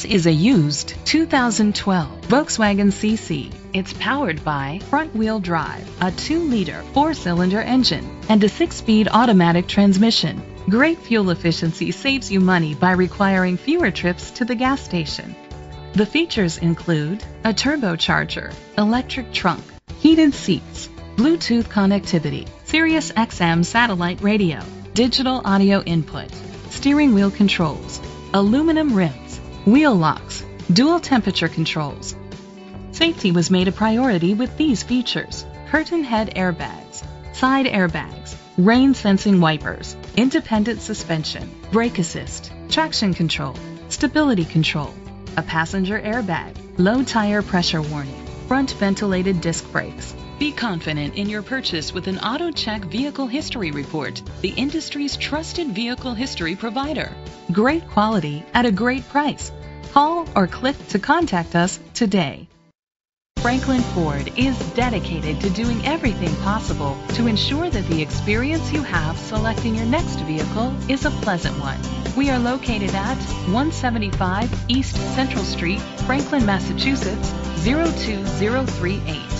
is a used 2012 Volkswagen CC. It's powered by front-wheel drive, a 2-liter 4-cylinder engine, and a 6-speed automatic transmission. Great fuel efficiency saves you money by requiring fewer trips to the gas station. The features include a turbocharger, electric trunk, heated seats, Bluetooth connectivity, Sirius XM satellite radio, digital audio input, steering wheel controls, aluminum rims, wheel locks, dual temperature controls. Safety was made a priority with these features: curtain head airbags, side airbags, rain sensing wipers, independent suspension, brake assist, traction control, stability control, a passenger airbag, low tire pressure warning, front ventilated disc brakes. Be confident in your purchase with an AutoCheck Vehicle History Report, the industry's trusted vehicle history provider. Great quality at a great price. Call or click to contact us today. Franklin Ford is dedicated to doing everything possible to ensure that the experience you have selecting your next vehicle is a pleasant one. We are located at 175 East Central Street, Franklin, Massachusetts 02038.